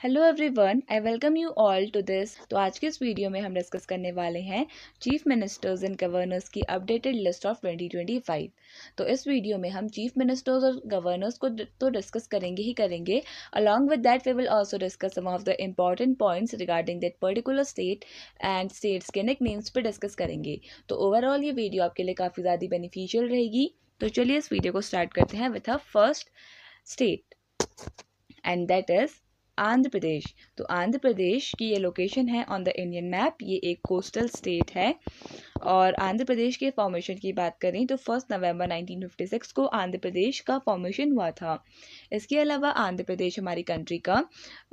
Hello everyone, I welcome you all to this. तो आज के इस वीडियो में हम डिस्कस करने वाले हैं चीफ मिनिस्टर्स एंड गवर्नर्स की अपडेटेड लिस्ट ऑफ 2025। तो इस वीडियो में हम चीफ मिनिस्टर्स और गवर्नर्स को तो डिस्कस करेंगे ही करेंगे। Along with that we will also discuss some of the important points regarding that particular state and states के निक नेम्स पे डिस्कस करेंगे। तो ओवरऑल ये वीडियो आपके लिए काफ़ी ज़्यादा बेनिफिशियल रहेगी। तो चलिए इस वीडियो को स्टार्ट करते हैं with a first state and that is Andhra Pradesh. तो आंध्र प्रदेश की ये लोकेशन है ऑन द इंडियन मैप। ये एक कोस्टल स्टेट है और आंध्र प्रदेश के फॉर्मेशन की बात करें तो 1 नवंबर 1956 को आंध्र प्रदेश का फॉर्मेशन हुआ था। इसके अलावा आंध्र प्रदेश हमारी कंट्री का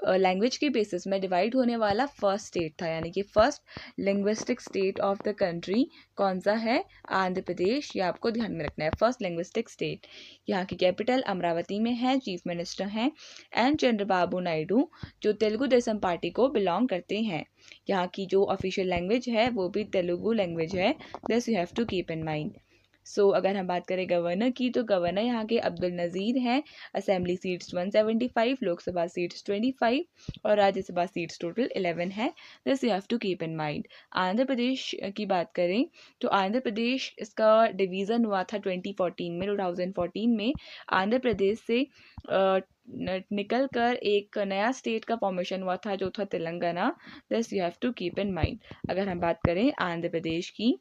लैंग्वेज के बेसिस में डिवाइड होने वाला फर्स्ट स्टेट था, यानी कि first linguistic state of the country कौन सा है? आंध्र प्रदेश। ये आपको ध्यान में रखना है, फर्स्ट लिंग्विस्टिक स्टेट। यहाँ की कैपिटल अमरावती में है। चीफ मिनिस्टर हैं एन चंद्रबाबू नायडू, जो तेलुगु देशम पार्टी को बिलोंग करते हैं। यहाँ की जो ऑफिशियल लैंग्वेज है वो भी तेलुगु लैंग्वेज है। This you have to keep in mind. So अगर हम बात करें गवर्नर की, तो गवर्नर यहाँ के अब्दुल नज़ीर हैं। असेंबली सीट्स 175, लोकसभा सीट्स 25 और राज्यसभा सीट्स टोटल 11 है। This you have to keep in mind. Andhra Pradesh की बात करें तो आंध्र प्रदेश, इसका डिवीज़न हुआ था 2014 में। आंध्र प्रदेश से निकल कर एक नया स्टेट का फॉर्मेशन हुआ था जो था Telangana. This you have to keep in mind. अगर हम बात करें आंध्र प्रदेश की,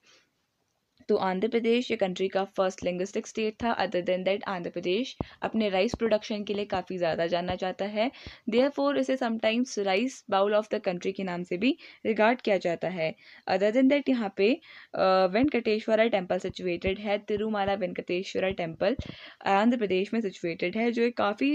तो आंध्र प्रदेश ये कंट्री का फर्स्ट लिंग्विस्टिक स्टेट था। Other than that Andhra Pradesh अपने राइस प्रोडक्शन के लिए काफ़ी ज़्यादा जाना जाता है। देयरफॉर इसे sometimes rice bowl of the country के नाम से भी रिगार्ड किया जाता है। अदर देन दैट यहाँ पे वेंकटेश्वरा टेम्पल सिचुएटेड है। तिरुमाला वेंकटेश्वरा टेम्पल आंध्र प्रदेश में सिचुएटेड है, जो एक काफ़ी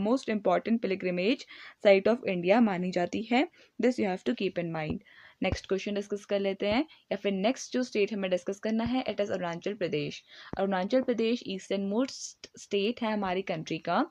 most important pilgrimage site of India मानी जाती है। This you have to keep in mind. Next question discuss कर लेते हैं, या फिर नेक्स्ट जो स्टेट हमें डिस्कस करना है it is Arunachal Pradesh. Arunachal Pradesh eastern most state है हमारी कंट्री का।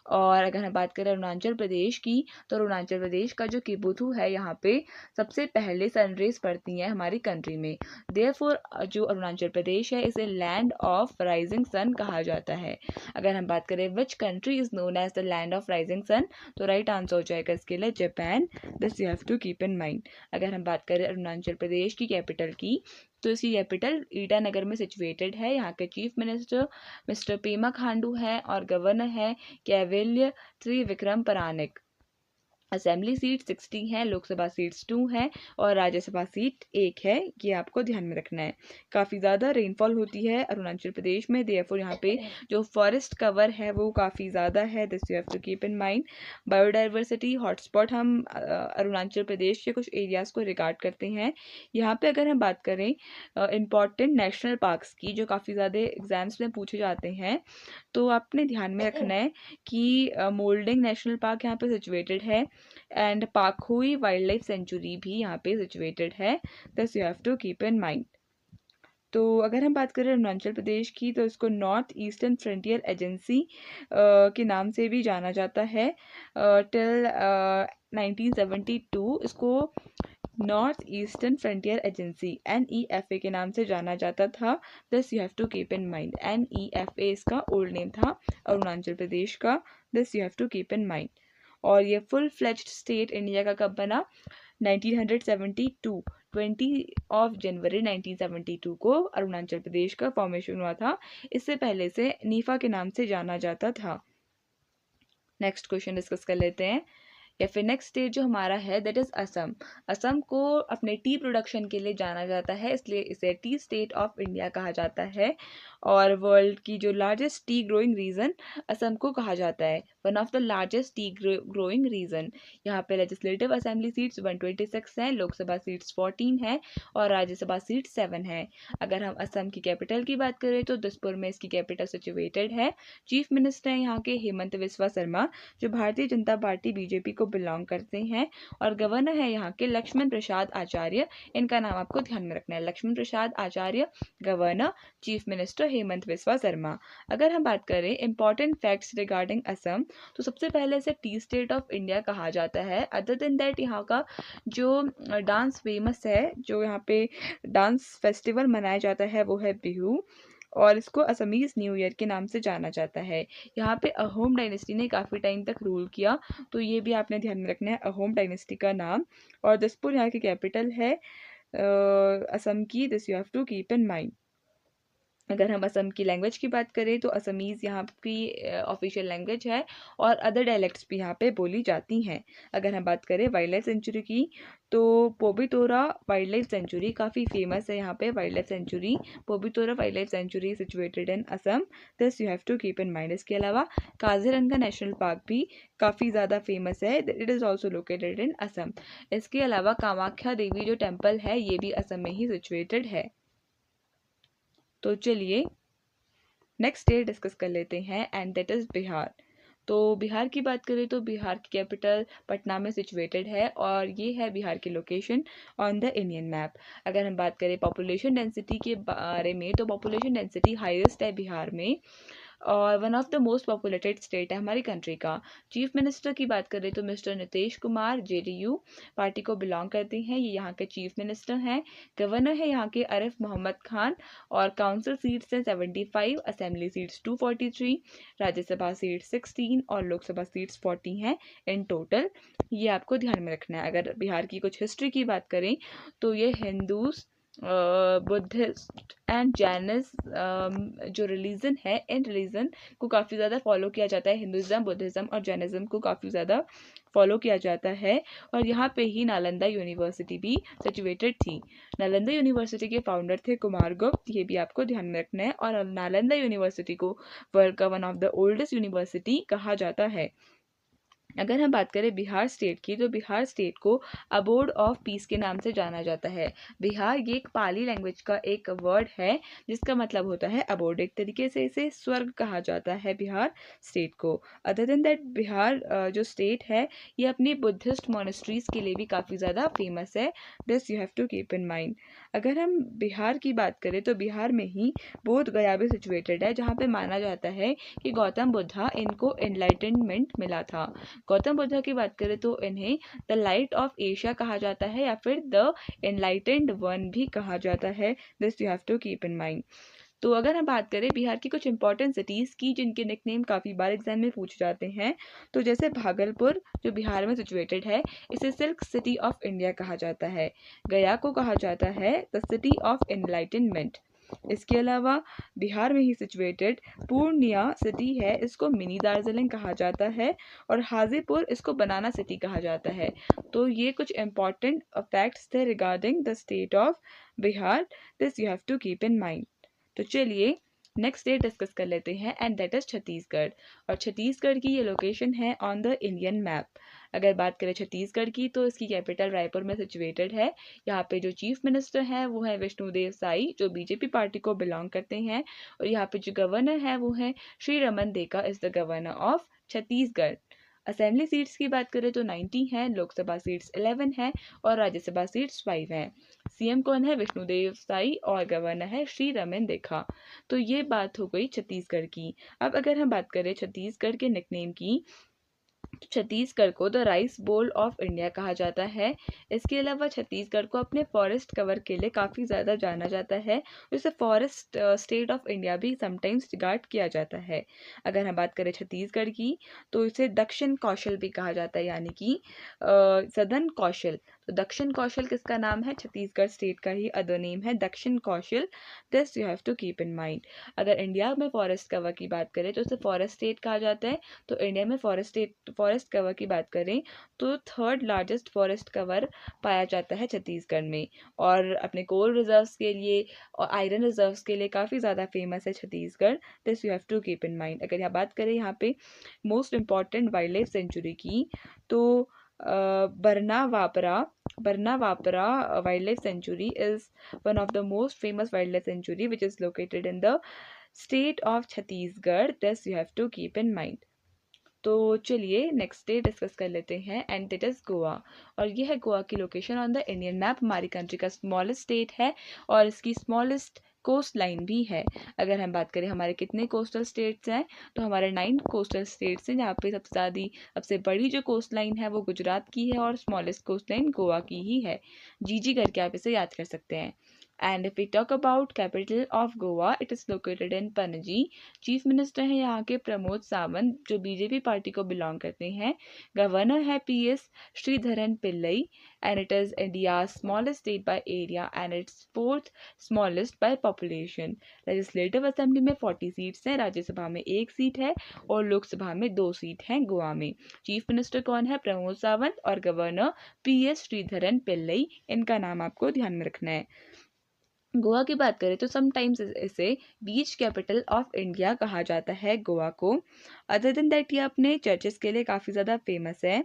और अगर हम बात करें अरुणाचल प्रदेश की, तो अरुणाचल प्रदेश का जो किबुथु है, यहाँ पे सबसे पहले सनरेज पड़ती हैं हमारी कंट्री में। देयरफॉर जो अरुणाचल प्रदेश है इसे लैंड ऑफ राइजिंग सन कहा जाता है। अगर हम बात करें which country is known as the land of rising sun, तो राइट आंसर हो जाएगा इसके लिए Japan. This you have to keep in mind. अगर हम बात करें अरुणाचल प्रदेश की कैपिटल की, तो इसकी कैपिटल ईटानगर में सिचुएटेड है। यहाँ के chief minister mister Pema Khandu है और गवर्नर है कैवल्य त्रिविक्रम परानिक। असेंबली सीट 60 है, लोकसभा सीट्स 2 है और राज्यसभा सीट 1 है। ये आपको ध्यान में रखना है। काफ़ी ज़्यादा रेनफॉल होती है अरुणाचल प्रदेश में। देयरफॉर यहाँ पे जो फॉरेस्ट कवर है वो काफ़ी ज़्यादा है। This you have to keep in mind. Biodiversity hotspot हम अरुणाचल प्रदेश के कुछ एरियाज़ को रिगार्ड करते हैं। यहाँ पे अगर हम बात करें इम्पॉर्टेंट नेशनल पार्क्स की, जो काफ़ी ज़्यादा एग्जाम्स में पूछे जाते हैं, तो आपने ध्यान में रखना है कि मोल्डिंग नेशनल पार्क यहाँ पे सिचुएटेड है and Pakhui wildlife sanctuary भी यहाँ पे सिचुएटेड है। This you have to keep in mind. तो अगर हम बात करें अरुणाचल प्रदेश की, तो इसको नॉर्थ ईस्टर्न फ्रंटियर एजेंसी के नाम से भी जाना जाता है। टिल 1972 इसको north eastern frontier agency NEFA के नाम से जाना जाता था। This you have to keep in mind. NEFA इसका ओल्ड नेम था अरुणाचल प्रदेश का। This you have to keep in mind. और ये फुल फ्लेज्ड स्टेट इंडिया का कब बना? 1972, 20 जनवरी 1972 को अरुणाचल प्रदेश का फॉर्मेशन हुआ था। इससे पहले से नीफा के नाम से जाना जाता था। नेक्स्ट क्वेश्चन डिस्कस कर लेते हैं, या फिर नेक्स्ट स्टेट जो हमारा है दैट इज़ असम। असम को अपने टी प्रोडक्शन के लिए जाना जाता है, इसलिए इसे टी स्टेट ऑफ इंडिया कहा जाता है। और वर्ल्ड की जो largest tea growing region Assam को कहा जाता है, one of the largest tea growing region. यहाँ पे लेजिस्लेटिव असेंबली सीट्स 126 हैं, लोकसभा सीट्स 14 हैं और राज्यसभा सीट 7 है। अगर हम असम की कैपिटल की बात करें तो दिसपुर में इसकी कैपिटल सिचुएटेड है। चीफ मिनिस्टर हैं यहाँ के हेमंत बिस्वा शर्मा, जो भारतीय जनता पार्टी BJP को बिलोंग करते हैं। और गवर्नर है यहाँ के लक्ष्मण प्रसाद आचार्य। इनका नाम आपको ध्यान में रखना है, Lakshman Prasad Acharya governor, chief minister Himanta Biswa Sarma. अगर हम बात करें इंपॉर्टेंट फैक्ट्स रिगार्डिंग असम, तो सबसे पहले इसे टी स्टेट ऑफ इंडिया कहा जाता है। अदर देन दैट यहाँ का जो डांस फेमस है, जो यहाँ पे डांस फेस्टिवल मनाया जाता है, वो है बिहू। और इसको असमीज न्यू ईयर के नाम से जाना जाता है। यहाँ पे अहोम डायनेस्टी ने काफ़ी टाइम तक रूल किया, तो ये भी आपने ध्यान में रखना है, अहोम डायनेस्टी का नाम। और दिसपुर यहाँ की कैपिटल है असम की, this you have to keep in mind. अगर हम असम की लैंग्वेज की बात करें तो असमीज़ यहाँ की ऑफिशियल लैंग्वेज है और अदर डायलेक्ट्स भी यहाँ पे बोली जाती हैं। अगर हम बात करें वाइल्ड लाइफ सेंचुरी की तो पोबितोरा वाइल्ड लाइफ सेंचुरी काफ़ी फेमस है। यहाँ पे wildlife sanctuary, Pobitora wildlife sanctuary situated in Assam, this you have to keep in mind. इसके अलावा काजीरंगा नेशनल पार्क भी काफ़ी ज़्यादा फेमस है, इट इज़ ऑल्सो लोकेटेड इन असम। इसके अलावा कामाख्या देवी जो टेम्पल है ये भी असम में ही सिचुएटेड है। तो चलिए नेक्स्ट स्टेट डिस्कस कर लेते हैं एंड दैट इज़ बिहार। तो बिहार की बात करें तो बिहार की कैपिटल पटना में सिचुएटेड है और ये है बिहार की location on the Indian map. अगर हम बात करें पॉपुलेशन डेंसिटी के बारे में तो पॉपुलेशन डेंसिटी हाईएस्ट है बिहार में और one of the most populated state है हमारी कंट्री का। चीफ मिनिस्टर की बात करें तो mister Nitish Kumar JDU party को बिलोंग करते हैं, ये यहाँ के चीफ मिनिस्टर हैं। गवर्नर है यहाँ के आरिफ मोहम्मद खान और काउंसिल सीट्स हैं 75, असेंबली सीट्स 243, राज्यसभा सीट्स 16 और लोकसभा सीट्स 40 हैं इन टोटल। ये आपको ध्यान में रखना है। अगर बिहार की कुछ हिस्ट्री की बात करें तो ये हिंदूज, बुद्धिस्ट एंड जैनिस जो रिलीजन है, इन रिलीजन को काफ़ी ज़्यादा फॉलो किया जाता है। हिंदुज़म, बुद्धिज़्म और जैनिज़्म को काफ़ी ज़्यादा फॉलो किया जाता है और यहाँ पे ही नालंदा यूनिवर्सिटी भी सिचुएटेड थी। नालंदा यूनिवर्सिटी के फाउंडर थे कुमारगुप्त, ये भी आपको ध्यान में रखना है। और नालंदा यूनिवर्सिटी को वर्ल्ड का one of the oldest university कहा जाता है। अगर हम बात करें बिहार स्टेट की तो बिहार स्टेट को अबोर्ड ऑफ पीस के नाम से जाना जाता है। बिहार ये एक पाली लैंग्वेज का एक वर्ड है जिसका मतलब होता है अबोर्ड, एक तरीके से इसे स्वर्ग कहा जाता है बिहार स्टेट को। अदर देन दैट बिहार जो स्टेट है ये अपनी बुद्धिस्ट मोनेस्ट्रीज के लिए भी काफ़ी ज़्यादा फेमस है, this you have to keep in mind. अगर हम बिहार की बात करें तो बिहार में ही बोध गया भी सिचुएटेड है जहाँ पे माना जाता है कि गौतम बुद्धा इनको एनलाइटनमेंट मिला था। गौतम बुद्ध की बात करें तो इन्हें द लाइट ऑफ एशिया कहा जाता है या फिर द एनलाइटेंड वन भी कहा जाता है, this you have to keep in mind. तो अगर हम बात करें बिहार की कुछ इंपॉर्टेंट सिटीज़ की जिनके निकनेम काफ़ी बार एग्जाम में पूछे जाते हैं तो जैसे भागलपुर जो बिहार में सिचुएटेड है इसे सिल्क सिटी ऑफ इंडिया कहा जाता है। गया को कहा जाता है द सिटी ऑफ एनलाइटनमेंट। इसके अलावा बिहार में ही सिचुएटेड पूर्णिया सिटी है, इसको मिनी दार्जिलिंग कहा जाता है और हाजीपुर इसको बनाना सिटी कहा जाता है। तो ये कुछ इंपॉर्टेंट फैक्ट्स थे regarding the state of Bihar, this you have to keep in mind. तो चलिए नेक्स्ट स्टेट डिस्कस कर लेते हैं एंड दैट इज़ छत्तीसगढ़। और छत्तीसगढ़ की ये लोकेशन है ऑन द इंडियन मैप। अगर बात करें छत्तीसगढ़ की तो इसकी कैपिटल रायपुर में सिचुएटेड है। यहाँ पे जो चीफ मिनिस्टर हैं वो है विष्णुदेव साई जो बीजेपी पार्टी को बिलोंग करते हैं और यहाँ पे जो गवर्नर है वो है Shri Raman Deka is the governor of Chhattisgarh. Assembly seats की बात करें तो 90 हैं, लोकसभा सीट्स 11 हैं और राज्यसभा सीट्स 5 हैं। सीएम कौन है? विष्णुदेव साई और गवर्नर है श्री रमन देखा। तो ये बात हो गई छत्तीसगढ़ की। अब अगर हम बात करें छत्तीसगढ़ के निकनेम की तो छत्तीसगढ़ को the rice bowl of India कहा जाता है। इसके अलावा छत्तीसगढ़ को अपने फॉरेस्ट कवर के लिए काफ़ी ज़्यादा जाना जाता है, जिसे फॉरेस्ट स्टेट ऑफ इंडिया भी समटाइम्स रिगार्ड किया जाता है। अगर हम बात करें छत्तीसगढ़ की तो इसे दक्षिण कौशल भी कहा जाता है, यानी कि सदर्न कौशल। तो दक्षिण कौशल किसका नाम है? छत्तीसगढ़ स्टेट का ही अदर नेम है Dakshin Kaushal, this you have to keep in mind. अगर इंडिया में फॉरेस्ट कवर की बात करें तो इसे फॉरेस्ट स्टेट कहा जाता है। तो इंडिया में फॉरेस्ट कवर की बात करें तो थर्ड लार्जेस्ट फॉरेस्ट कवर पाया जाता है छत्तीसगढ़ में और अपने कोल रिजर्व्स के लिए और आयरन रिजर्व्स के लिए काफ़ी ज़्यादा फेमस है Chhattisgarh, this you have to keep in mind. अगर यहाँ बात करें यहाँ पे most important wildlife sanctuary की तो Barnawapara wildlife sanctuary is one of the most famous wildlife sanctuary which is located in the state of Chhattisgarh, this you have to keep in mind. तो चलिए next state discuss कर लेते हैं and it is Goa. और ये है गोवा की location on the Indian map, हमारी कंट्री का स्मॉलेस्ट स्टेट है और इसकी स्मॉलेस्ट कोस्ट लाइन भी है। अगर हम बात करें हमारे कितने कोस्टल स्टेट्स हैं तो हमारे 9 कोस्टल स्टेट्स हैं, जहाँ पे सबसे बड़ी जो कोस्ट लाइन है वो गुजरात की है और स्मॉलेस्ट कोस्ट लाइन गोवा की ही है। जी करके आप इसे याद कर सकते हैं। And if we talk about capital of Goa, it is located in Panaji. Chief minister हैं यहाँ के प्रमोद सावंत, जो बीजेपी पार्टी को बिलोंग करते हैं। गवर्नर है PS Sreedharan Pillai, and it is India smallest state by area and it's fourth smallest by population. Legislative assembly में 40 seats हैं, राज्यसभा में 1 सीट है और लोकसभा में 2 सीट हैं गोवा में। चीफ मिनिस्टर कौन है? प्रमोद सावंत, और गवर्नर पीएस श्रीधरन पिल्लई। इनका नाम आपको ध्यान में रखना है। गोवा की बात करें तो समटाइम्स इसे बीच कैपिटल ऑफ इंडिया कहा जाता है गोवा को। अदर देन दैट ये अपने चर्चेस के लिए काफ़ी ज़्यादा फेमस है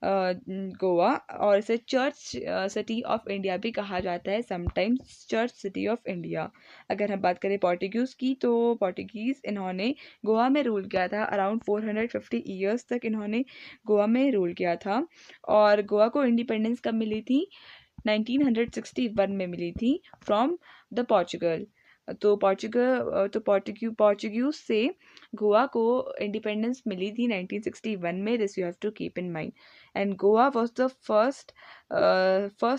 गोवा, और इसे चर्च सिटी ऑफ इंडिया भी कहा जाता है, sometimes church city of India. अगर हम बात करें पोर्टुगीज़ की, तो पोर्टुगीज़ इन्होंने गोवा में रूल किया था, अराउंड 450 ईयर्स तक इन्होंने गोवा में रूल किया था। और गोवा को इंडिपेंडेंस कब मिली थी? 1961 में मिली थी फ्रॉम द पोर्चुगल। तो पोर्चुगीज से गोवा को इंडिपेंडेंस मिली थी 1961 में। This you have to keep in mind. And Goa was the first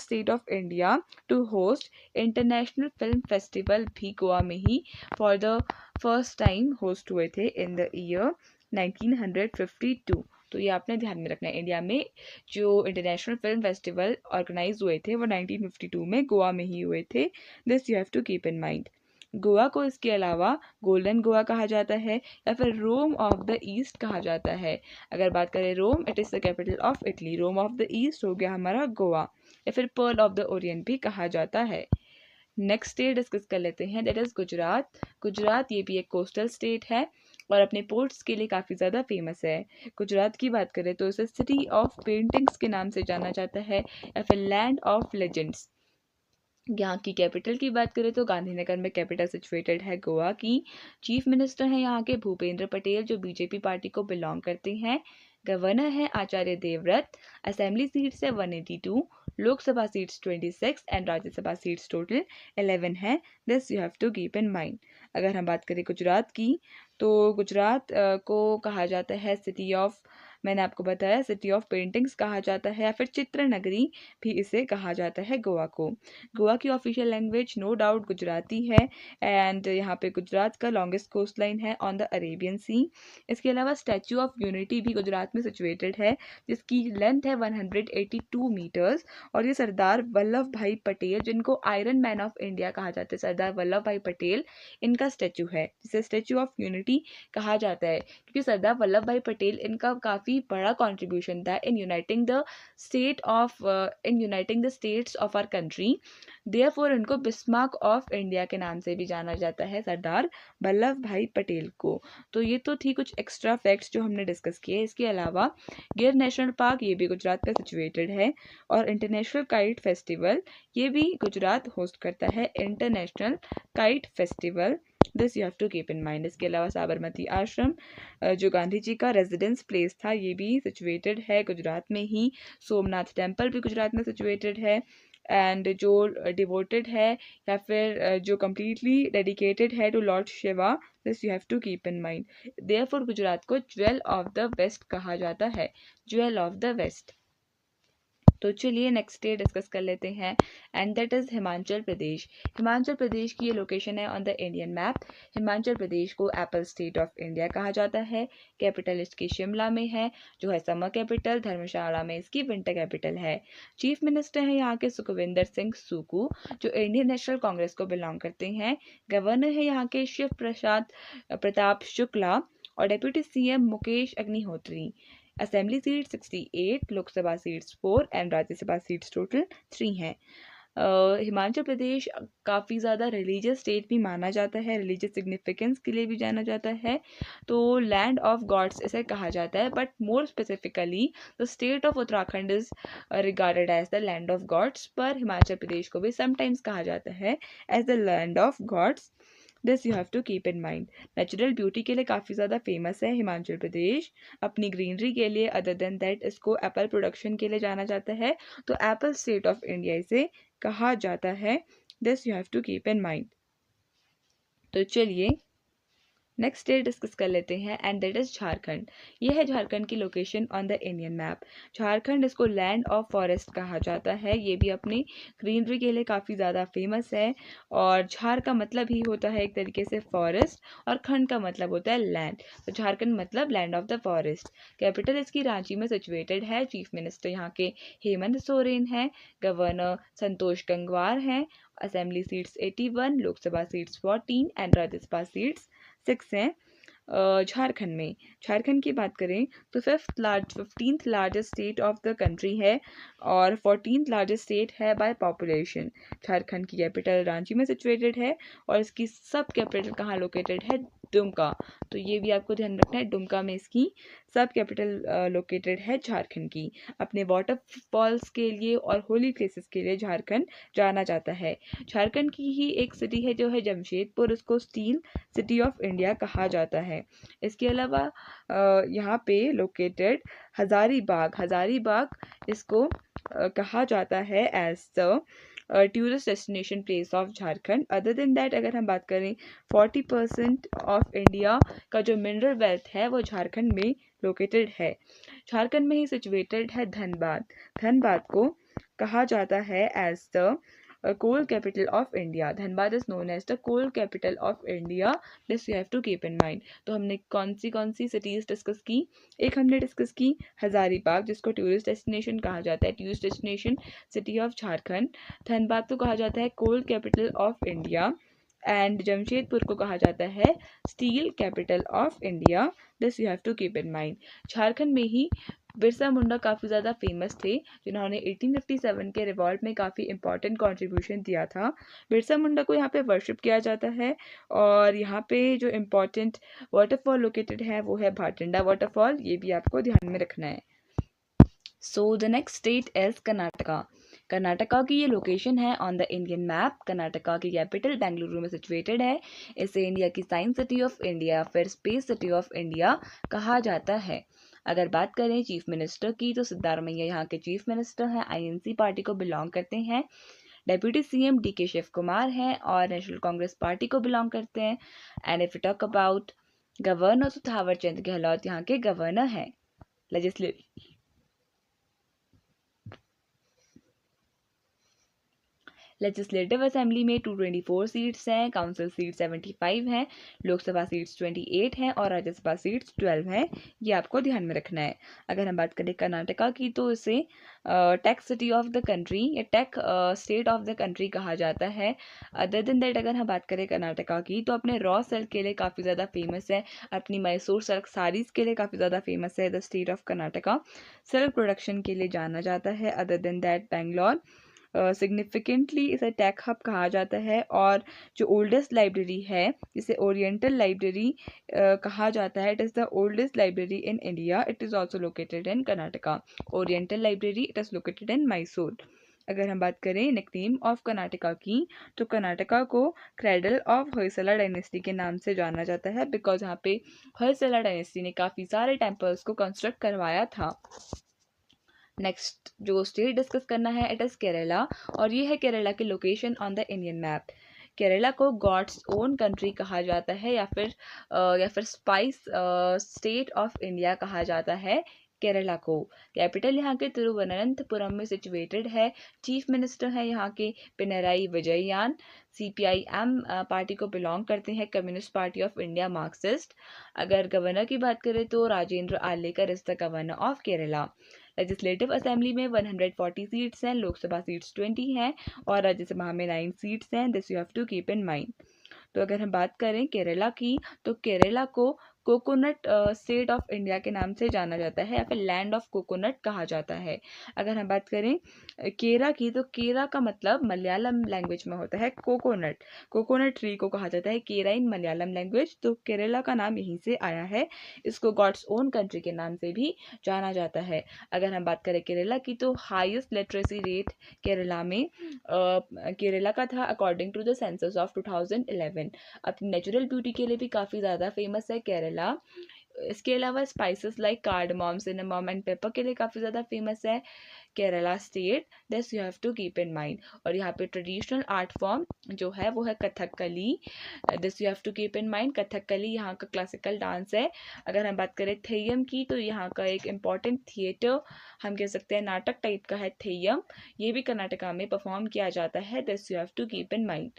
state of India to host international film festival, भी गोवा में ही for the first time host हुए थे इन द ईयर 1952। तो ये आपने ध्यान में रखना है। इंडिया में जो इंटरनेशनल फिल्म फेस्टिवल ऑर्गेनाइज हुए थे वो 1952 में गोवा में ही हुए थे। This you have to keep in mind. Goa को इसके अलावा गोल्डन गोवा कहा जाता है या फिर रोम ऑफ द ईस्ट कहा जाता है। अगर बात करें Rome, it is the capital of Italy. Rome of the east हो गया हमारा गोवा, या फिर पर्ल ऑफ द ओरिएंट भी कहा जाता है। नेक्स्ट स्टेट डिस्कस कर लेते हैं, दैट इज़ गुजरात। गुजरात ये भी एक कोस्टल स्टेट है और अपने पोर्ट्स के लिए काफ़ी ज़्यादा फेमस है। गुजरात की बात करें तो इसे सिटी ऑफ पेंटिंग्स के नाम से जाना जाता है या फिर लैंड ऑफ लेजेंड्स। यहाँ की कैपिटल की बात करें तो गांधीनगर में कैपिटल सिचुएटेड है गोवा की। चीफ मिनिस्टर हैं यहाँ के भूपेंद्र पटेल, जो बीजेपी पार्टी को बिलोंग करते हैं। गवर्नर है आचार्य देवव्रत। असेंबली सीट्स है 182, Lok Sabha seats 26 and Rajya Sabha seats total 11 है। This you have to keep in mind. अगर हम बात करें गुजरात की, तो गुजरात को कहा जाता है सिटी ऑफ, मैंने आपको बताया, सिटी ऑफ पेंटिंग्स कहा जाता है, या फिर चित्र नगरी भी इसे कहा जाता है गोवा को। गोवा की official language no doubt Gujarati है, एंड यहाँ पे गुजरात का लॉन्गेस्ट कोस्ट लाइन है ऑन द अरेबियन सी। इसके अलावा स्टैचू ऑफ यूनिटी भी गुजरात में सिचुएटेड है, जिसकी लेंथ है 182 मीटर्स, और ये सरदार वल्लभ भाई पटेल, जिनको आयरन मैन ऑफ इंडिया कहा जाता है, सरदार वल्लभ भाई पटेल, इनका स्टैचू है, जिसे स्टैचू ऑफ यूनिटी कहा जाता है, क्योंकि सरदार वल्लभ भाई पटेल, इनका काफ़ी बड़ा कंट्रीब्यूशन था in uniting the states of our country. Therefore इनको बिस्मार्क ऑफ इंडिया के नाम से भी जाना जाता है, सरदार वल्लभ भाई पटेल को। तो ये तो थी कुछ एक्स्ट्रा फैक्ट्स जो हमने डिस्कस किए। इसके अलावा गिर नेशनल पार्क, ये भी गुजरात का सिचुएटेड है, और इंटरनेशनल काइट फेस्टिवल, ये भी गुजरात होस्ट करता है, international kite festival. This you have to keep in mind. इसके अलावा साबरमती आश्रम, जो गांधी जी का रेजिडेंस प्लेस था, ये भी सिचुएटेड है गुजरात में ही। सोमनाथ टेम्पल भी गुजरात में सिचुएटेड है, एंड जो डिवोटेड है या फिर जो कम्प्लीटली डेडिकेटेड है to lord Shiva, this you have to keep in mind. Therefore Gujarat को ज्वेल ऑफ द वेस्ट कहा जाता है, ज्वेल ऑफ द वेस्ट। तो चलिए नेक्स्ट स्टेट डिस्कस कर लेते हैं, and that is Himachal Pradesh. Himachal Pradesh की ये लोकेशन है on the Indian map. Himachal Pradesh को एप्पल स्टेट ऑफ इंडिया कहा जाता है। कैपिटल इसकी शिमला में है, जो है समर कैपिटल। धर्मशाला में इसकी विंटर कैपिटल है। चीफ मिनिस्टर हैं यहाँ के सुखविंदर सिंह सुक्खू, जो इंडियन नेशनल कांग्रेस को बिलोंग करते हैं। गवर्नर है यहाँ के शिव प्रताप शुक्ला, और deputy CM Mukesh Agnihotri. Assembly seat 68, Lok Sabha seats 4 and Rajya Sabha seats total 3 हैं। हिमाचल प्रदेश काफ़ी ज़्यादा रिलीजियस स्टेट भी माना जाता है, रिलीजियस सिग्निफिकेंस के लिए भी जाना जाता है। तो लैंड ऑफ गॉड्स इसे कहा जाता है, but more specifically the state of Uttarakhand is regarded as the land of gods, पर हिमाचल प्रदेश को भी समटाइम्स कहा जाता है as the land of gods. This you have to keep in mind. Natural beauty के लिए काफ़ी ज़्यादा फेमस है हिमाचल प्रदेश, अपनी ग्रीनरी के लिए। अदर देन दैट इसको एप्पल प्रोडक्शन के लिए जाना जाता है, तो एप्पल स्टेट ऑफ इंडिया इसे कहा जाता है। This you have to keep in mind. तो चलिए नेक्स्ट स्टेट डिस्कस कर लेते हैं एंड दैट इज झारखंड। ये है झारखंड की location on the Indian map. Jharkhand इसको लैंड ऑफ फॉरेस्ट कहा जाता है। ये भी अपनी ग्रीनरी के लिए काफ़ी ज़्यादा फेमस है। और झार का मतलब ही होता है एक तरीके से फॉरेस्ट, और खंड का मतलब होता है लैंड। तो झारखंड मतलब land of the forest. Capital इसकी रांची में सिचुएटेड है। चीफ मिनिस्टर यहाँ के हेमंत सोरेन है। गवर्नर संतोष गंगवार हैं। Assembly seats 81, Lok Sabha seats 14 and Rajya Sabha seats 6 हैं। झारखंड में, झारखंड की बात करें तो 15th largest state of the country है और 14th लार्जेस्ट स्टेट है बाय पॉपुलेशन। झारखंड की कैपिटल रांची में सिचुएटेड है और इसकी सब कैपिटल कहाँ लोकेटेड है? दुमका। तो ये भी आपको ध्यान रखना है, दुमका में इसकी सब कैपिटल लोकेटेड है झारखंड की। अपने वाटरफॉल्स के लिए और होली प्लेसेस के लिए झारखंड जाना जाता है। झारखंड की ही एक सिटी है जो है जमशेदपुर, उसको स्टील सिटी ऑफ इंडिया कहा जाता है। इसके अलावा यहाँ पे लोकेटेड हजारीबाग, हजारीबाग इसको कहा जाता है as the tourist destination place of Jharkhand. Other than that अगर हम बात करें 40% ऑफ इंडिया का जो मिनरल वेल्थ है वो झारखंड में लोकेटेड है। झारखंड में ही सिचुएटेड है धनबाद। धनबाद को कहा जाता है as the coal capital of India. Dhanbad is known as the coal capital of India. This you have to keep in mind. तो हमने कौन सी सिटीज़ डिस्कस की? एक हमने डिस्कस की हजारीबाग, जिसको टूरिस्ट डेस्टिनेशन कहा जाता है, tourist destination city of Jharkhand. Dhanbad को कहा जाता है coal capital of India and Jamshedpur को कहा जाता है steel capital of India. This you have to keep in mind. Jharkhand में ही बिरसा मुंडा काफ़ी ज़्यादा फेमस थे, जिन्होंने 1857 के रिवॉल्ट में काफ़ी इंपॉर्टेंट कंट्रीब्यूशन दिया था। बिरसा मुंडा को यहाँ पे वर्शिप किया जाता है और यहाँ पे जो इम्पॉर्टेंट वाटरफॉल लोकेटेड है वो है भाटिंडा वाटरफॉल। ये भी आपको ध्यान में रखना है। So the next state is Karnataka. Karnataka की ये लोकेशन है on the Indian map. Karnataka की कैपिटल बेंगलुरु में सिचुएटेड है। इसे इंडिया की साइंस सिटी ऑफ इंडिया फिर स्पेस सिटी ऑफ इंडिया कहा जाता है। अगर बात करें चीफ मिनिस्टर की तो सिद्धारमैया यहाँ के चीफ मिनिस्टर हैं, आईएनसी पार्टी को बिलोंग करते हैं। Deputy CM DK Shivakumar हैं और नेशनल कांग्रेस पार्टी को बिलोंग करते हैं। And if you talk about governor तो थावर चंद गहलोत यहाँ के गवर्नर हैं। लेजिस्लेटिव असेंबली में 224 सीट्स हैं, काउंसिल सीट 75 हैं, लोकसभा सीट्स 28 हैं और राज्यसभा सीट्स 12 हैं। ये आपको ध्यान में रखना है। अगर हम बात करें कर्नाटका की तो इसे tech city of the country या tech state of the country कहा जाता है। अदर देन दैट अगर हम बात करें कर्नाटका की तो अपने रॉ सिल्क के लिए काफ़ी ज़्यादा फेमस है, अपनी मैसूर सिल्क साड़ीज़ के लिए काफ़ी ज़्यादा फेमस है। The state of Karnataka silk production के लिए जाना जाता है। Other than that Bangalore significantly इसे टेक हब कहा जाता है और जो ओल्डेस्ट लाइब्रेरी है जिसे ओरिएंटल लाइब्रेरी कहा जाता है, it is the oldest library in India. It is also located in Karnataka. Oriental library it is located इन मैसूर। अगर हम बात करें निकनेम ऑफ कर्नाटका की तो कर्नाटका को क्रेडल ऑफ होयसला डायनेस्टी के नाम से जाना जाता है, बिकॉज यहाँ पे होयसला डायनेस्टी ने काफ़ी सारे टेम्पल्स को कंस्ट्रक्ट करवाया था। नेक्स्ट जो स्टेट डिस्कस करना है इट इज़ केरला और ये है केरला की location on the Indian map. Kerala को गॉड्स ओन कंट्री कहा जाता है या फिर स्पाइस स्टेट ऑफ इंडिया कहा जाता है केरला को। कैपिटल यहाँ के तिरुवनंतपुरम में सिचुएटेड है। चीफ मिनिस्टर हैं यहाँ के पिनराई विजयन। CPIM पार्टी को बिलोंग करते हैं, communist party of India Marxist. अगर गवर्नर की बात करें तो Rajendra Arlekar is the governor of Kerala. Legislative assembly में 140 सीट्स हैं, लोकसभा सीट्स 20 हैं और राज्यसभा में 9 सीट्स हैं। This you have to keep in mind. तो अगर हम बात करें केरला की तो केरला को कोकोनट स्टेट ऑफ इंडिया के नाम से जाना जाता है या फिर लैंड ऑफ कोकोनट कहा जाता है। अगर हम बात करें केरा की तो केरा का मतलब मलयालम लैंग्वेज में होता है कोकोनट। कोकोनट ट्री को कहा जाता है केरा इन मलयालम लैंग्वेज। तो केरला का नाम यहीं से आया है। इसको गॉड्स ओन कंट्री के नाम से भी जाना जाता है। अगर हम बात करें केरला की तो हाईएस्ट लिटरेसी रेट केरला में केरला का था according to the census of 2011। अपनी नेचुरल ब्यूटी के लिए भी काफ़ी ज़्यादा फेमस है केरला। इसके अलावा spices like cardamom, cinnamon and pepper के लिए काफ़ी ज़्यादा फेमस है Kerala state. This you have to keep in mind. और यहाँ पे ट्रेडिशनल आर्ट फॉर्म जो है वो है Kathakali. This you have to keep in mind. Kathakali यहाँ का क्लासिकल डांस है। अगर हम बात करें थेयम की, तो यहाँ का एक इम्पॉर्टेंट थिएटर, हम कह सकते हैं नाटक टाइप का है थेयम। ये भी कर्नाटका में परफॉर्म किया जाता है। This you have to keep in mind.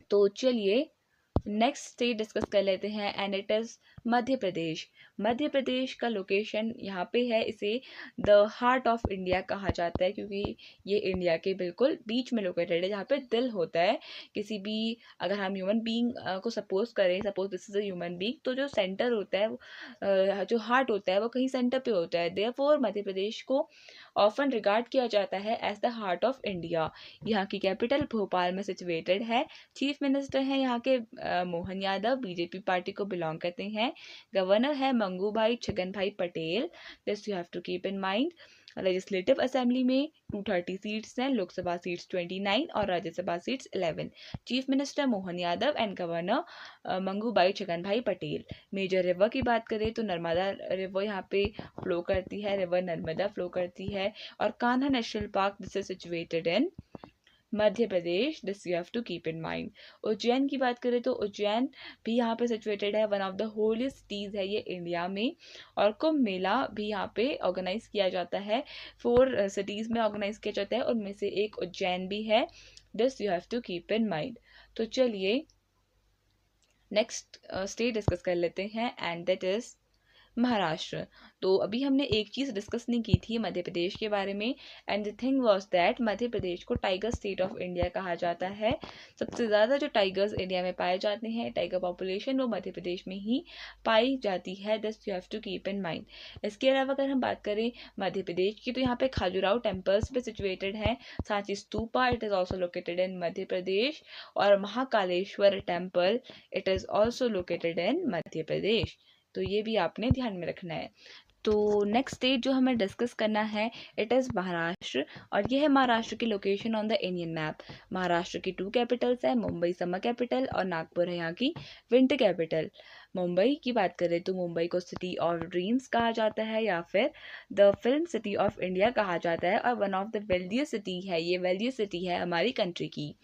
तो चलिए नेक्स्ट स्टेट डिस्कस कर लेते हैं and it is Madhya Pradesh. Madhya Pradesh का लोकेशन यहाँ पे है, इसे द हार्ट ऑफ इंडिया कहा जाता है क्योंकि ये इंडिया के बिल्कुल बीच में लोकेटेड है, जहाँ पे दिल होता है किसी भी, अगर हम ह्यूमन बीइंग को सपोज करें, suppose this is a human being, तो जो सेंटर होता है, जो हार्ट होता है वो कहीं सेंटर पे होता है। देयरफॉर मध्य प्रदेश को ऑफन रिगार्ड किया जाता है as the heart of India. यहाँ की कैपिटल भोपाल में सिचुएटेड है। चीफ मिनिस्टर हैं यहाँ के मोहन यादव, बीजेपी पार्टी को बिलोंग करते हैं। गवर्नर है Mangubhai Chhaganbhai Patel. This you have to keep in mind. Legislative assembly में 230 सीट्स हैं, लोकसभा सीट्स 29 और Rajya Sabha seats 11। Chief minister Mohan Yadav and governor Mangubhai Chhaganbhai Patel. Major river की बात करें तो नर्मदा रिवर यहाँ पे फ्लो करती है, रिवर नर्मदा फ्लो करती है। और Kanha national park, this is situated in Madhya Pradesh. This you have to keep in mind. Ujjain की बात करें तो उज्जैन भी यहाँ पे सिचुएटेड है, one of the holiest cities है ये इंडिया में। और कुंभ मेला भी यहाँ पे ऑर्गेनाइज किया जाता है। 4 सिटीज़ में ऑर्गेनाइज किया जाता है, उनमें से एक उज्जैन भी है। This you have to keep in mind. तो चलिए नेक्स्ट स्टेट डिस्कस कर लेते हैं एंड दैट इज़ महाराष्ट्र। तो अभी हमने एक चीज़ डिस्कस नहीं की थी मध्य प्रदेश के बारे में, and the thing was that Madhya Pradesh को टाइगर स्टेट ऑफ इंडिया कहा जाता है। सबसे ज़्यादा जो टाइगर्स इंडिया में पाए जाते हैं, टाइगर पॉपुलेशन, वो मध्य प्रदेश में ही पाई जाती है। This you have to keep in mind. इसके अलावा अगर हम बात करें मध्य प्रदेश की, तो यहाँ पे खाजुराहो टेम्पल्स पे सिचुएटेड है। Sanchi Stupa, it is also located in Madhya Pradesh. और Mahakaleshwar temple, it is also located in Madhya Pradesh. तो ये भी आपने ध्यान में रखना है। तो नेक्स्ट स्टेट जो हमें डिस्कस करना है, इट इज़ महाराष्ट्र। और यह है महाराष्ट्र की location on the Indian map. Maharashtra की 2 कैपिटल्स है, मुंबई समर कैपिटल और नागपुर है यहाँ की विंटर कैपिटल। मुंबई की बात करें तो मुंबई को सिटी ऑफ ड्रीम्स कहा जाता है या फिर the film city of India कहा जाता है। और one of the wealthiest city है, ये वेल्दियस्ट सिटी है हमारी कंट्री की।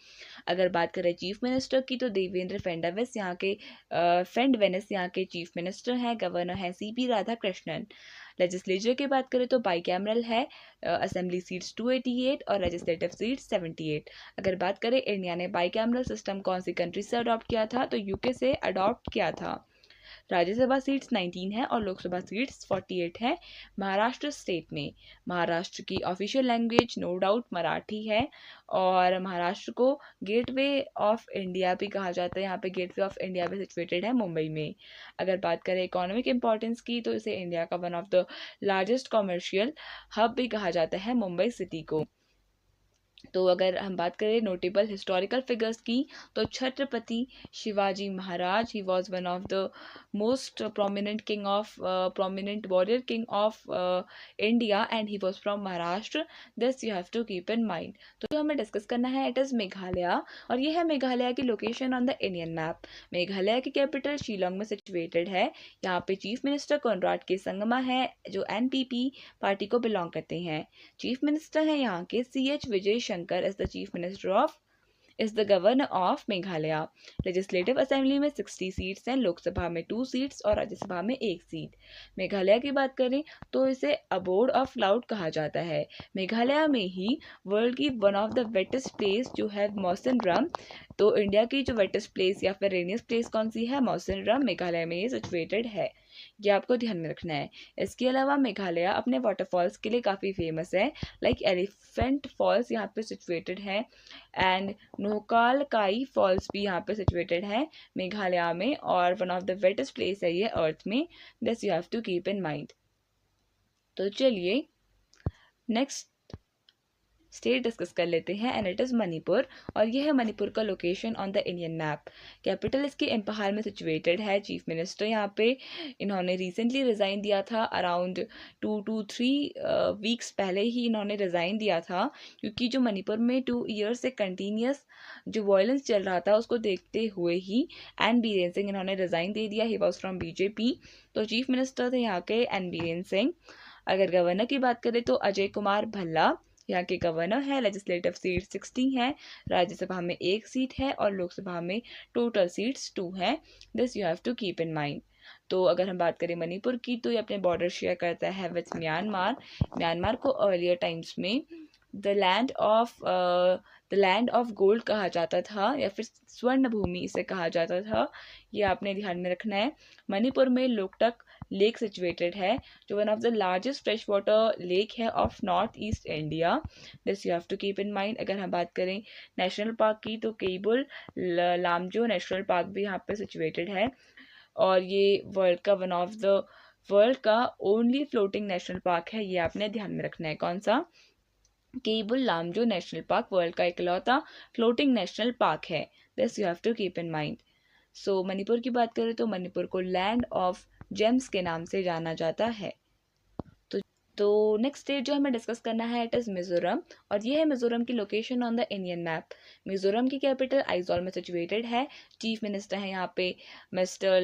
अगर बात करें चीफ मिनिस्टर की, तो देवेंद्र फडणवीस यहाँ के फडणवीस यहाँ के चीफ मिनिस्टर हैं। गवर्नर हैं CP राधाकृष्णन। लेजिस्लेचर की बात करें तो बाईकैमरल है, असेंबली सीट्स 288 और लेजिस्लेटिव सीट्स 78। अगर बात करें इंडिया ने बाईकैमरल सिस्टम कौन सी कंट्री से अडॉप्ट किया था, तो यूके से अडॉप्ट किया था। राज्यसभा सीट्स 19 है और लोकसभा सीट्स 48 है महाराष्ट्र स्टेट में। महाराष्ट्र की official language no doubt Marathi है। और महाराष्ट्र को गेटवे ऑफ इंडिया भी कहा जाता है। यहाँ पे गेटवे ऑफ इंडिया भी सिचुएटेड है मुंबई में। अगर बात करें इकोनॉमिक इंपॉर्टेंस की, तो इसे इंडिया का one of the largest commercial hub भी कहा जाता है मुंबई सिटी को। तो अगर हम बात करें नोटेबल हिस्टोरिकल फिगर्स की, तो Chhatrapati Shivaji Maharaj, he was one of the most prominent warrior king of India and he was from Maharashtra. This you have to keep in mind. तो जो हमें डिस्कस करना है, इट इज़ मेघालय। और ये है मेघालय की location on the Indian map. Meghalaya की कैपिटल शिलोंग में सिचुएटेड है। यहाँ पे चीफ मिनिस्टर कॉनराड के संगमा है, जो NPP पार्टी को बिलोंग करते हैं। चीफ मिनिस्टर हैं यहाँ के CH Vijay Shankar is the chief minister of is the governor of Meghalaya. Legislative assembly में 60 सीट्स हैं, लोकसभा में 2 सीट्स और राज्यसभा में 1 सीट। मेघालय की बात करें तो इसे अबोर्ड ऑफ क्लाउड कहा जाता है। मेघालय में ही वर्ल्ड की one of the wettest place जो है मौसिनराम। तो इंडिया की जो वेटेस्ट प्लेस या फिर रेनियस्ट प्लेस कौन सी है, मौसिनराम, मेघालय में ये सिचुएटेड है। ये आपको ध्यान में रखना है। इसके अलावा मेघालय अपने वाटरफॉल्स के लिए काफ़ी फेमस है, लाइक एलिफेंट फॉल्स यहाँ पे सिचुएटेड है एंड नोकाल काई फॉल्स भी यहाँ पे सिचुएटेड है मेघालय में। और one of the wettest place है ये अर्थ में। This you have to keep in mind. तो चलिए नेक्स्ट स्टेट डिस्कस कर लेते हैं एंड इट इज़ मणिपुर। और ये है मणिपुर का location on the Indian map. Capital इसकी इम्फाल में सिचुएटेड है। चीफ मिनिस्टर यहाँ पे इन्होंने रिसेंटली रिज़ाइन दिया था, अराउंड 2 to 3 वीक्स पहले ही इन्होंने रिज़ाइन दिया था, क्योंकि जो मणिपुर में 2 ईयर्स से कंटिन्यूस जो वायलेंस चल रहा था उसको देखते हुए ही एन बीरेन सिंह इन्होंने रिज़ाइन दे दिया। He was from BJP. तो चीफ मिनिस्टर थे यहाँ के एन बीरेन सिंह। अगर गवर्नर की बात करें तो अजय कुमार भल्ला यहाँ के गवर्नर है। लेजिस्लेटिव सीट 60 है, राज्यसभा में 1 सीट है और लोकसभा में टोटल सीट्स 2 हैं। This you have to keep in mind. तो अगर हम बात करें मणिपुर की तो ये अपने बॉर्डर शेयर करता है विथ म्यांमार। म्यांमार को अर्लियर टाइम्स में द लैंड ऑफ गोल्ड कहा जाता था या फिर स्वर्ण भूमि इसे कहा जाता था, ये आपने ध्यान में रखना है। मणिपुर में लोकटक लेक सिचुएटेड है, जो one of the largest fresh water lake है of North East India. This you have to keep in mind. अगर हम बात करें नेशनल पार्क की तो केबुल लामजो नेशनल पार्क भी यहाँ पे सिचुएटेड है, और ये वर्ल्ड का ओनली फ्लोटिंग नेशनल पार्क है, ये आपने ध्यान में रखना है। कौन सा? Keibul Lamjao national park world का इकलौता फ्लोटिंग नेशनल पार्क है। This you have to keep in mind. So Manipur की बात करें तो मणिपुर को लैंड ऑफ जेम्स के नाम से जाना जाता है। तो नेक्स्ट स्टेट जो हमें डिस्कस करना है इट इज़ मिजोरम, और ये है मिजोरम की location on the Indian map. Mizoram की कैपिटल आइजॉल में सिचुएटेड है। चीफ मिनिस्टर है यहाँ पे मिस्टर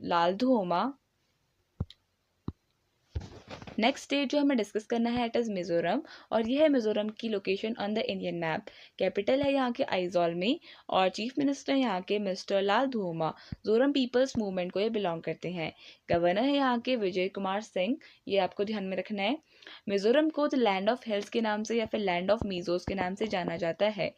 लालधुओमा। नेक्स्ट स्टेट जो हमें डिस्कस करना है इट इज़ मिजोरम, और यह है मिजोरम की location on the Indian map. Capital है यहाँ के आइजॉल में, और चीफ मिनिस्टर यहाँ के मिस्टर लालधुओमा मिजोरम पीपल्स मूवमेंट को ये बिलोंग करते हैं। गवर्नर है यहाँ के विजय कुमार सिंह, ये आपको ध्यान में रखना है। मिजोरम को द लैंड ऑफ हिल्स के नाम से या फिर लैंड ऑफ मीजोस के नाम से जाना जाता है।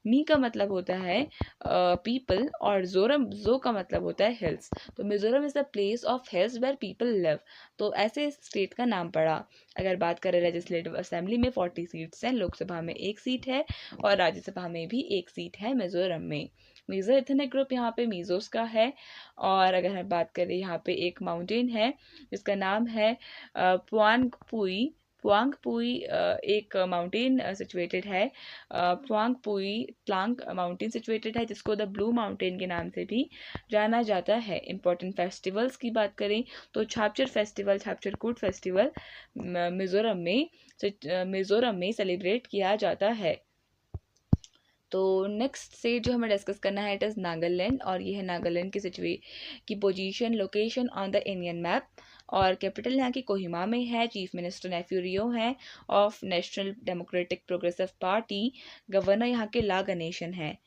मी का मतलब होता है पीपल और जो का मतलब होता है हिल्स। तो Mizoram is the place of hills where people live, तो ऐसे स्टेट का नाम पड़ा। अगर बात करें लेजिस्लेटिव असेंबली में 40 सीट्स हैं, लोकसभा में 1 सीट है और राज्यसभा में भी 1 सीट है मिजोरम में। मीजो एथनिक ग्रुप यहाँ पे मीजोस का है। और अगर हम बात करें यहाँ पे एक माउंटेन है जिसका नाम है पुआंगपुई एक माउंटेन सिचुएटेड है। पुआंगपुई ट्लांग माउंटेन सिचुएटेड है, जिसको द ब्लू माउंटेन के नाम से भी जाना जाता है। इंपॉर्टेंट फेस्टिवल्स की बात करें तो छापचरकूट फेस्टिवल मिजोरम में सेलिब्रेट किया जाता है। तो नेक्स्ट स्टेट जो हमें डिस्कस करना है इट इज़ नागालैंड, और ये है नागालैंड की position location on the Indian map. और कैपिटल यहाँ की कोहिमा में है। चीफ मिनिस्टर नेफ्यू रियो है of national democratic progressive party. Governor यहाँ के ला गणेशन है।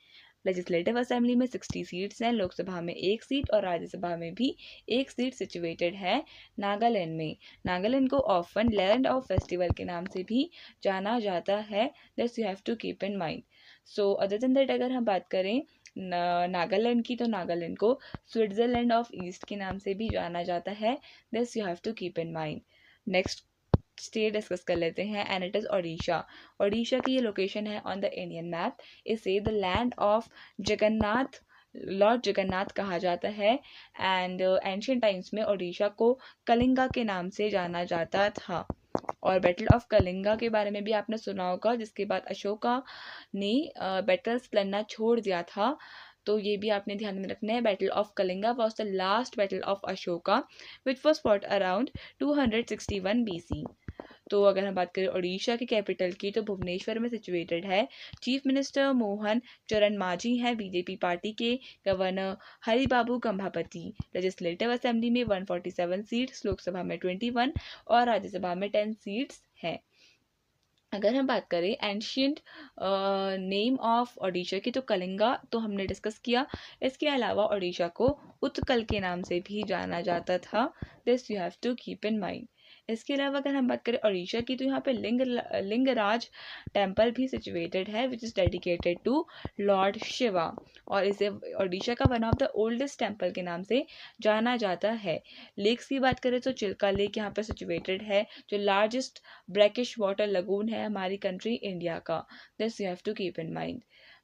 लेजिस्लेटिव असेंबली में 60 सीट्स हैं, लोकसभा में 1 सीट और राज्यसभा में भी 1 सीट सिचुएटेड है नागालैंड में। नागालैंड को ऑफन लैंड ऑफ फेस्टिवल के नाम से भी जाना जाता है। This you have to keep in mind. So other than that अगर हम बात करें नागालैंड की तो नागालैंड को स्विट्जरलैंड ऑफ ईस्ट के नाम से भी जाना जाता है। This you have to keep in mind. Next state discuss कर लेते हैं and it is Odisha. Odisha की ये लोकेशन है ऑन द इंडियन मैप। इसे the land of lord Jagannath कहा जाता है। एंड एंशियंट टाइम्स में ओडिशा को कलिंगा के नाम से जाना जाता था। और बैटल ऑफ कलिंगा के बारे में भी आपने सुना होगा, जिसके बाद अशोका ने बैटल्स लड़ना छोड़ दिया था। तो ये भी आपने ध्यान में रखना है। Battle of Kalinga was the last battle of Ashoka which was fought around 261 BC। तो अगर हम बात करें उड़ीसा की कैपिटल की तो भुवनेश्वर में सिचुएटेड है। चीफ मिनिस्टर मोहन चरण मांझी हैं बीजेपी पार्टी के। गवर्नर हरिबाबू गंभापति। लेजिस्लेटिव असेंबली में 147 सीट्स, लोकसभा में 21 और राज्यसभा में 10 सीट्स हैं। अगर हम बात करें एंशियंट नेम ऑफ ओडिशा की तो कलिंगा तो हमने डिस्कस किया। इसके अलावा ओडिशा को उत्कल के नाम से भी जाना जाता था। This you have to keep in mind. इसके अलावा अगर हम बात करें ओडिशा की तो यहाँ पे लिंगराज टेम्पल भी सिचुएटेड है which is dedicated to lord Shiva, और इसे ओडिशा का one of the oldest temple के नाम से जाना जाता है। लेक्स की बात करें तो चिल्का लेक यहाँ पे सिचुएटेड है, जो लार्जेस्ट ब्रैकिश वाटर लगून है हमारी कंट्री इंडिया का। This you have to keep in mind.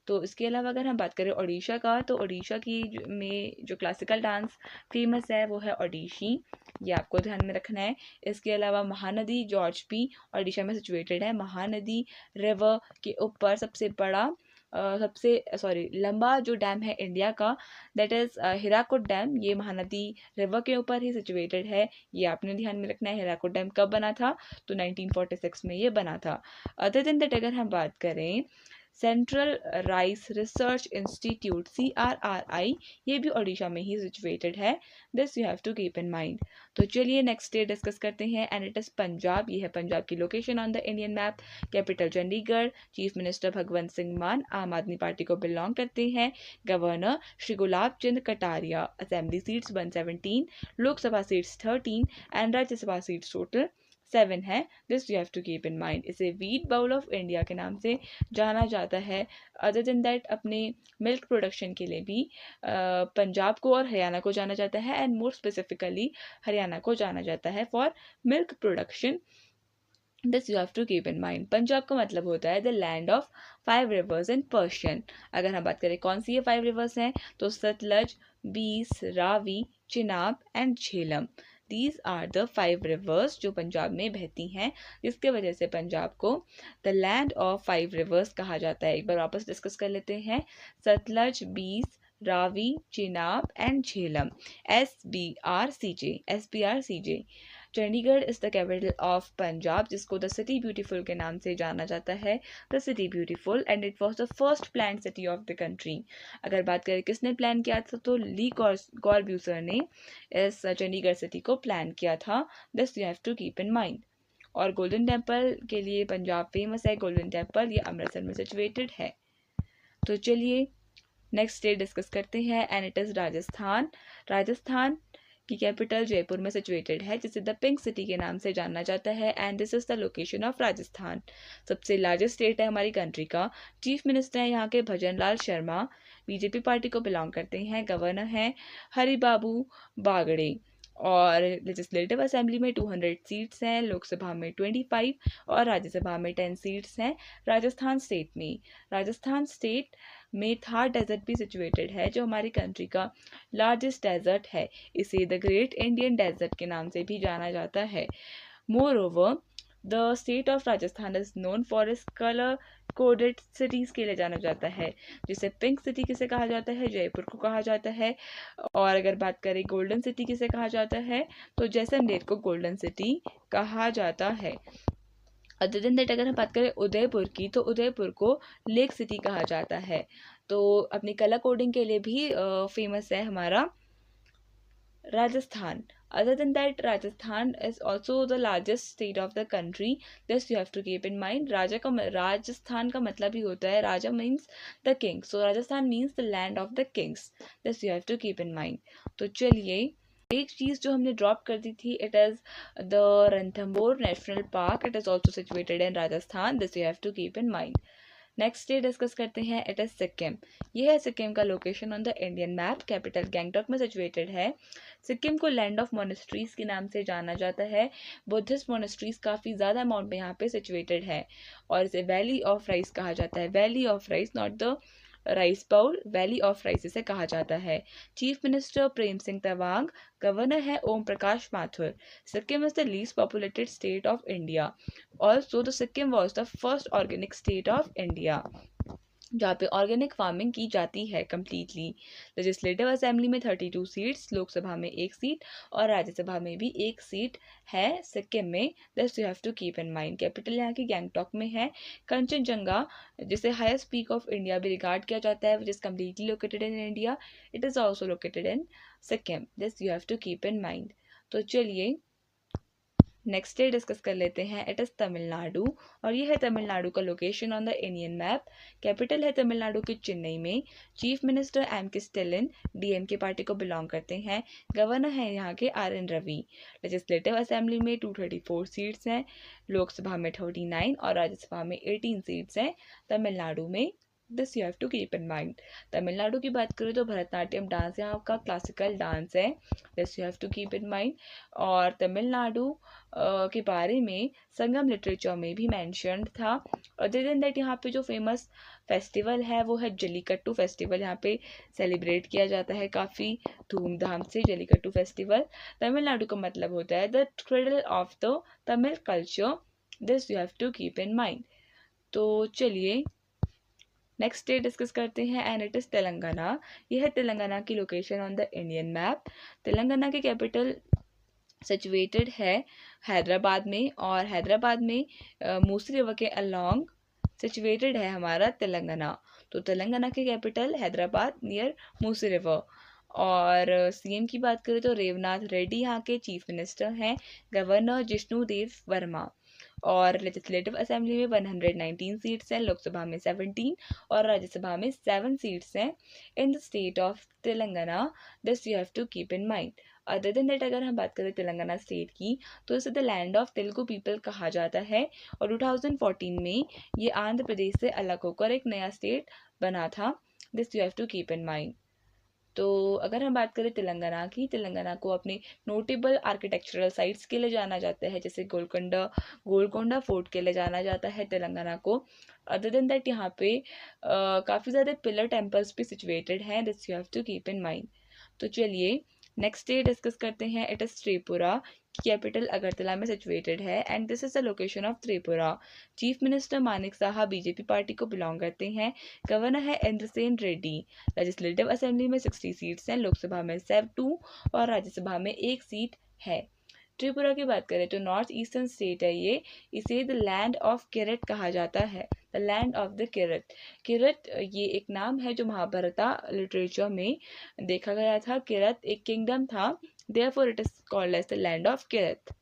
तो इसके अलावा अगर हम बात करें ओडिशा का, तो ओडिशा की में जो क्लासिकल डांस फेमस है वो है ओडिशी, ये आपको ध्यान में रखना है। इसके अलावा महानदी जॉर्ज पी ओडिशा में सिचुएटेड है। महानदी रिवर के ऊपर सबसे बड़ा लंबा जो डैम है इंडिया का, दैट इज़ हिराकुड डैम, ये महानदी रिवर के ऊपर ही सिचुएटेड है। ये आपने ध्यान में रखना है। हिराकुड डैम कब बना था? तो 1946 में ये बना था। अदर देन दैट अगर हम बात करें central rice research institute CRRI, ये भी ओडिशा में ही सिचुएटेड है। This you have to keep in mind. तो चलिए नेक्स्ट स्टेट डिस्कस करते हैं एंड इट इज़ पंजाब। ये है पंजाब की location on the Indian map. Capital Chandigarh. Chief minister Bhagwant Singh Mann Aam Aadmi Party को बिलोंग करते हैं। Governor Shri Gulab Chand Kataria. Assembly seats 117, Lok Sabha seats 13 and Rajya Sabha seats total 7 है। This you have to keep in mind. इसे व्हीट बाउल ऑफ इंडिया के नाम से जाना जाता है। अदर देन दैट अपने मिल्क प्रोडक्शन के लिए भी पंजाब को और हरियाणा को जाना जाता है एंड मोर स्पेसिफिकली हरियाणा को जाना जाता है for milk production. This you have to keep in mind. Punjab का मतलब होता है the land of 5 rivers in Persian. अगर हम बात करें कौन सी ये 5 रिवर्स हैं, तो Sutlej, Beas, Ravi, Chenab and Jhelum. These are the 5 rivers जो पंजाब में बहती हैं, जिसके वजह से पंजाब को द लैंड ऑफ 5 रिवर्स कहा जाता है। एक बार वापस डिस्कस कर लेते हैं। Sutlej, Beas, Ravi, Chenab and Jhelum. SBRCJ। Chandigarh is the capital of Punjab, जिसको द सिटी ब्यूटीफुल के नाम से जाना जाता है। The city beautiful and it was the first plan city of the country. अगर बात करें किसने प्लान किया था, तो ली कॉर्ब्यूजर ने इस चंडीगढ़ सिटी को प्लान किया था। This you have to keep in mind. और गोल्डन टेम्पल के लिए पंजाब फेमस है। गोल्डन टेम्पल ये अमृतसर में सिचुएटेड है। तो चलिए नेक्स्ट स्टेट डिस्कस करते हैं and it is Rajasthan. Rajasthan की कैपिटल जयपुर में सिचुएटेड है, जिसे द पिंक सिटी के नाम से जाना जाता है and this is the location of Rajasthan. सबसे लार्जेस्ट स्टेट है हमारी कंट्री का। चीफ मिनिस्टर हैं यहाँ के भजन लाल शर्मा, बीजेपी पार्टी को बिलोंग करते हैं। गवर्नर हैं हरिबाबू बागड़े। और लेजिस्लेटिव असेंबली में 200 सीट्स हैं, लोकसभा में 25 और राज्यसभा में 10 सीट्स हैं। राजस्थान स्टेट में थार डेजर्ट भी सिचुएटेड है, जो हमारी कंट्री का लार्जेस्ट डेजर्ट है। इसे द ग्रेट इंडियन डेजर्ट के नाम से भी जाना जाता है। More over the state of Rajasthan is known for its colour coded cities के लिए जाना जाता है, जिसे पिंक सिटी किसे कहा जाता है, जयपुर को कहा जाता है। और अगर बात करें गोल्डन सिटी किसे कहा जाता है, तो जैसलमेर को गोल्डन सिटी कहा जाता है। अदर देन दैट अगर हम बात करें उदयपुर की, तो उदयपुर को लेक सिटी कहा जाता है। तो अपनी कलर कोडिंग के लिए भी फेमस है हमारा Rajasthan. Other than that, Rajasthan is also the largest state of the country. This you have to keep in mind. Rajasthan का मतलब ही होता है, राजा means the king. So Rajasthan means the land of the kings. This you have to keep in mind. तो चलिए एक चीज़ जो हमने drop कर दी थी, it is the Ranthambore national park. It is also situated in Rajasthan. This you have to keep in mind. Next state discuss करते हैं, इट इज़ सिक्किम। ये है सिक्किम का location on the Indian map. Capital Gangtok में सिचुएटेड है। सिक्किम को लैंड ऑफ मोनेस्ट्रीज के नाम से जाना जाता है। बुद्धिस्ट मोनेस्ट्रीज काफ़ी ज़्यादा अमाउंट में यहाँ पे सिचुएटेड है और इसे वैली ऑफ राइस कहा जाता है। Valley of rice, not the rice bowl, valley of rice इसे कहा जाता है। Chief minister Prem Singh Tawang. Governor है Om Prakash Mathur. Sikkim is the least populated state of India. Also the Sikkim was the first organic state of India, जहाँ पे ऑर्गेनिक फार्मिंग की जाती है कम्प्लीटली। लेजिस्लेटिव असेंबली में 32 सीट्स, लोकसभा में 1 सीट और राज्यसभा में भी 1 सीट है सिक्किम में। This you have to keep in mind. Capital यहाँ की गैंगटॉक में है। कंचनजंगा, जिसे हाईएस्ट पीक ऑफ इंडिया भी रिगार्ड किया जाता है, which is completely located in India, it is also located in Sikkim. This you have to keep in mind. तो चलिए नेक्स्ट स्टेट डिस्कस कर लेते हैं, इट इज़ तमिलनाडु। और ये है तमिलनाडु का location on the Indian map. Capital है तमिलनाडु की चेन्नई में। Chief minister M.K. Stalin DMK party को बिलोंग करते हैं। गवर्नर हैं यहाँ के RN रवि। लेजिस्लेटिव असेंबली में 234 सीट्स हैं, लोकसभा में 39 और राज्यसभा में 18 सीट्स हैं तमिलनाडु में। This you have to keep in mind. Tamil Nadu की बात करें तो भरतनाट्यम डांस यहाँ का क्लासिकल डांस है, this you have to keep in mind. और तमिलनाडु के बारे में संगम लिटरेचर में भी मैंशन था। अदर देन दैट यहाँ पे जो फेमस फेस्टिवल है वो है जल्लीकट्टू फेस्टिवल, यहाँ पे सेलिब्रेट किया जाता है काफ़ी धूमधाम से जल्लीकट्टू फेस्टिवल। तमिलनाडु का मतलब होता है the cradle of the Tamil culture, this you have to keep in mind. तो चलिए नेक्स्ट स्टेट डिस्कस करते हैं एंड इट इज़ तेलंगाना। यह है तेलंगाना की location on the Indian map. Telangana की कैपिटल सिचुएटेड है हैदराबाद में, और हैदराबाद में मूसी रिवर के अलोंग सिचुएटेड है हमारा तेलंगाना। तो तेलंगाना की capital Hyderabad near Musi river. और सीएम की बात करें तो रेवनाथ रेड्डी यहाँ के चीफ मिनिस्टर हैं, गवर्नर जिष्णु देव वर्मा। और लेजिस्लेटिव असेंबली में 119 सीट्स हैं, लोकसभा में 17 और राज्यसभा में 7 सीट्स हैं in the state of Telangana, this you have to keep in mind. Other than that अगर हम बात करें तेलंगाना स्टेट की तो इसे the land of Telugu people कहा जाता है, और 2014 में ये आंध्र प्रदेश से अलग होकर एक नया स्टेट बना था, this you have to keep in mind. तो अगर हम बात करें तेलंगाना की, तेलंगाना को अपने नोटेबल आर्किटेक्चरल साइट्स के लिए जाना जाता है, जैसे गोलकोंडा फोर्ट के लिए जाना जाता है तेलंगाना को। अदर देन दैट यहाँ पे काफ़ी ज़्यादा पिलर टेम्पल्स भी सिचुएटेड हैं, this you have to keep in mind. तो चलिए नेक्स्ट स्टेट डिस्कस करते हैं, इट इज़ त्रिपुरा की कैपिटल अगरतला में सिचुएटेड है and this is the location of Tripura. Chief minister Manik Saha BJP party को बिलोंग करते हैं, गवर्नर है इंद्रसेन रेड्डी। लेजिस्लेटिव असेंबली में 60 सीट्स हैं, लोकसभा में 2 और राज्यसभा में 1 सीट है। त्रिपुरा की बात करें तो नॉर्थ ईस्टर्न स्टेट है ये, इसे द लैंड ऑफ किरत कहा जाता है, द लैंड ऑफ द किरत। किरत ये एक नाम है जो महाभारता लिटरेचर में देखा गया था, किरत एक किंगडम था, therefore it is called as the land of Kirat.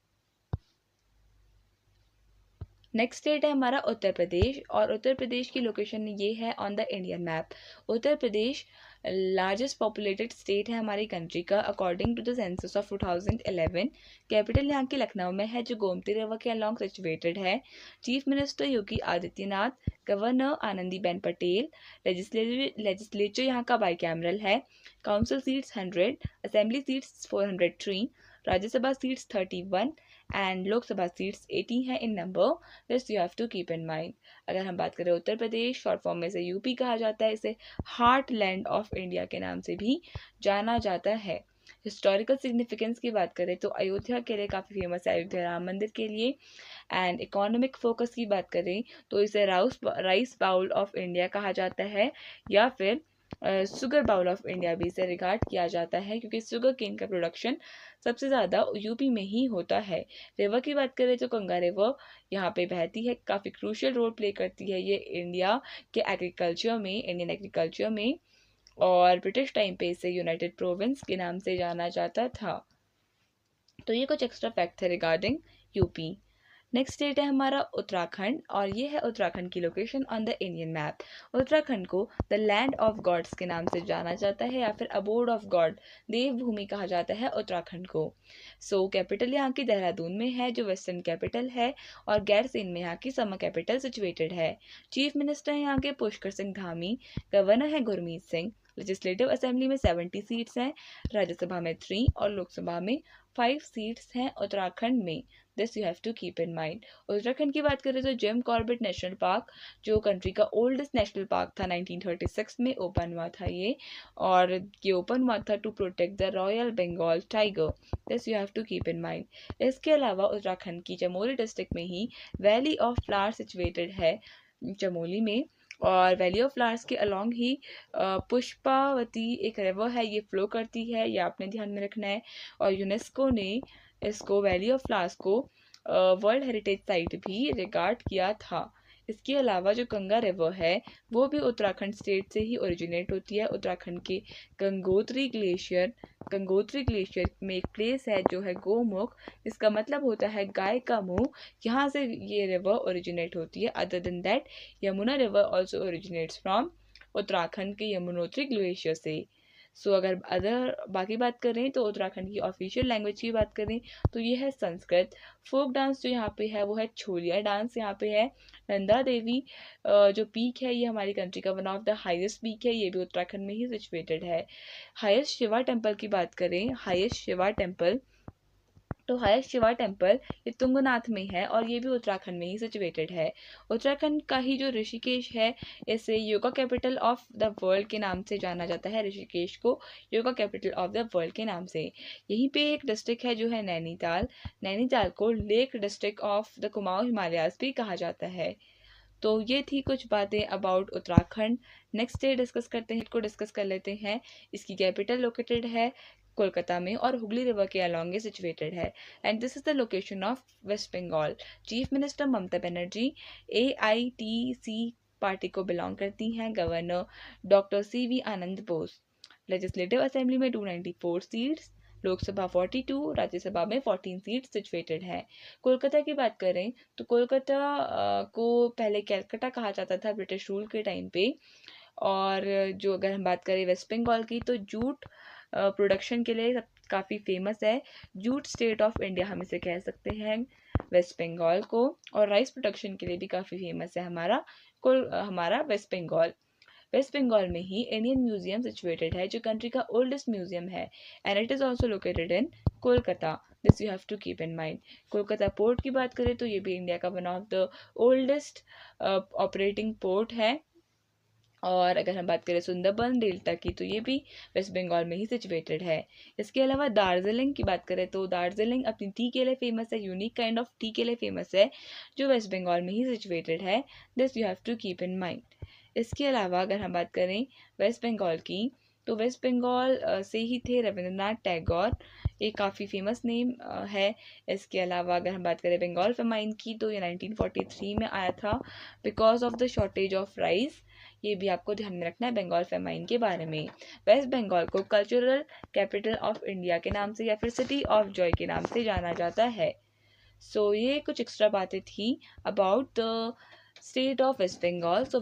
Next state है हमारा उत्तर प्रदेश, और उत्तर प्रदेश की लोकेशन ये है on the Indian map. Uttar Pradesh largest populated state है हमारी कंट्री का according to the census of 2011। Capital यहाँ की लखनऊ में है जो गोमती रिवर के अलॉन्ग सिचुएटेड है। Chief minister Yogi Adityanath, governor Anandiben Patel. Legislature यहाँ का बाईकैमरल है। Council seats 100, assembly seats 403, Rajya Sabha seats 31 and Lok Sabha seats 80 हैं in number, this you have to keep in mind. अगर हम बात करें उत्तर प्रदेश, शॉर्ट फॉर्म में से यूपी कहा जाता है, इसे हार्ट लैंड ऑफ इंडिया के नाम से भी जाना जाता है। हिस्टोरिकल सिग्निफिकेंस की बात करें तो अयोध्या के लिए काफ़ी फेमस है, अयोध्या राम मंदिर के लिए। एंड इकोनॉमिक फोकस की बात करें तो इसे राइस बाउल ऑफ इंडिया कहा जाता है, या फिर शुगर बाउल ऑफ इंडिया भी इसे रिगार्ड किया जाता है, क्योंकि शुगर केन का प्रोडक्शन सबसे ज़्यादा यूपी में ही होता है। रिवर की बात करें तो गंगा रिवर यहाँ पे बहती है, काफ़ी क्रूशियल रोल प्ले करती है ये इंडिया के एग्रीकल्चर में, इंडियन एग्रीकल्चर में, और ब्रिटिश टाइम पे इसे यूनाइटेड प्रोविंस के नाम से जाना जाता था। तो ये कुछ एक्स्ट्रा फैक्ट है रिगार्डिंग यूपी। नेक्स्ट स्टेट है हमारा उत्तराखंड, और ये है उत्तराखंड की location on the Indian map. Uttarakhand को द लैंड ऑफ गॉड्स के नाम से जाना जाता है, या फिर अबोर्ड ऑफ गॉड, देवभूमि कहा जाता है उत्तराखंड को। सो कैपिटल यहाँ की देहरादून में है जो वेस्टर्न कैपिटल है, और गैरसैंण में यहाँ की समर कैपिटल सिचुएटेड है। चीफ मिनिस्टर हैं यहाँ के पुष्कर सिंह धामी, गवर्नर है गुरमीत सिंह। लेजिस्लेटिव असेंबली में 70 सीट्स हैं, राज्यसभा में 3 और लोकसभा में 5 सीट्स हैं उत्तराखंड में, this you have to keep in mind. Uttarakhand की बात करें तो जिम कॉर्बेट नेशनल पार्क जो कंट्री का ओल्डेस्ट नेशनल पार्क था, 1936 में ओपन हुआ था ये, और ये ओपन हुआ था to protect the royal Bengal tiger, this you have to keep in mind. इसके अलावा उत्तराखंड की चमोली डिस्ट्रिक्ट में ही वैली ऑफ फ्लावर्स सिचुएटेड है चमोली में, और वैली ऑफ फ्लावर्स के अलॉन्ग ही पुष्पावती एक रिवर है, ये फ्लो करती है, ये आपने ध्यान में रखना है। और यूनेस्को ने इसको वैली ऑफ फ्लावर्स को वर्ल्ड हेरिटेज साइट भी रिगार्ड किया था। इसके अलावा जो गंगा रिवर है वो भी उत्तराखंड स्टेट से ही ओरिजिनेट होती है। उत्तराखंड के गंगोत्री ग्लेशियर में एक प्लेस है जो है गोमुख, इसका मतलब होता है गाय का मुंह, यहाँ से ये रिवर ओरिजिनेट होती है। Other than that Yamuna river also originates from Uttarakhand के यमुनोत्री ग्लेशियर से। सो अगर अदर बाकी बात करें तो उत्तराखंड की ऑफिशियल लैंग्वेज की बात करें तो ये है संस्कृत। फोक डांस जो यहाँ पे है वो है छोलिया डांस यहाँ पे है। नंदा देवी जो पीक है ये हमारी कंट्री का one of the highest peak है, ये भी उत्तराखंड में ही सिचुएटेड है। हाईएस्ट शिवा टेम्पल की बात करें, हाईएस्ट शिवा टेम्पल तो हाईएस्ट शिवा टेम्पल ये तुंगनाथ में है और ये भी उत्तराखंड में ही सिचुएटेड है। उत्तराखंड का ही जो ऋषिकेश है इसे yoga capital of the world के नाम से जाना जाता है। ऋषिकेश को yoga capital of the world के नाम से। यहीं पे एक डिस्ट्रिक्ट है जो है नैनीताल। नैनीताल को lake district of the Kumaon Himalayas भी कहा जाता है। तो ये थी कुछ बातें about Uttarakhand. Next day discuss करते हैं, इसको डिस्कस कर लेते हैं। इसकी कैपिटल लोकेटेड है कोलकाता में और हुगली रिवर के अलॉन्ग ये सिचुएटेड है। And this is the location of west Bengal. Chief minister Mamata Banerjee AITC party को बिलोंग करती हैं। Governor doctor CV Anand Bose. Legislative assembly में 294 सीट्स, लोकसभा 42, राज्यसभा में 14 सीट सिचुएटेड है। कोलकाता की बात करें तो कोलकाता को पहले कैलकाटा कहा जाता था ब्रिटिश रूल के टाइम पे। और जो अगर हम बात करें वेस्ट बंगाल की तो जूट प्रोडक्शन के लिए काफ़ी फेमस है। जूट स्टेट ऑफ इंडिया हम इसे कह सकते हैं वेस्ट बंगाल को। और राइस प्रोडक्शन के लिए भी काफ़ी फेमस है हमारा वेस्ट बंगाल। वेस्ट बंगाल में ही इंडियन म्यूजियम सिचुएटेड है जो कंट्री का ओल्डेस्ट म्यूजियम है and it is also located in Kolkata. This you have to keep in mind. Kolkata port की बात करें तो ये भी इंडिया का one of the oldest operating port है। और अगर हम बात करें सुंदरबन डेल्टा की तो ये भी वेस्ट बंगाल में ही सिचुएटेड है। इसके अलावा दार्जिलिंग की बात करें तो दार्जिलिंग अपनी टी के लिए फेमस है, यूनिक काइंड ऑफ टी के लिए फेमस है जो वेस्ट बंगाल में ही सिचुएटेड है। This you have to keep in mind. इसके अलावा अगर हम बात करें वेस्ट बंगाल की तो वेस्ट बंगाल से ही थे रविंद्रनाथ टैगोर, ये काफ़ी फेमस नेम है। इसके अलावा अगर हम बात करें बंगाल फेमाइन की तो ये 1943 में आया था because of the shortage of rice. ये भी आपको ध्यान में रखना है बंगाल फेमाइन के बारे में। वेस्ट बंगाल को कल्चरल कैपिटल ऑफ इंडिया के नाम से या फिर सिटी ऑफ जॉय के नाम से जाना जाता है। सो ये कुछ एक्स्ट्रा बातें थी about the state of west Bengal. So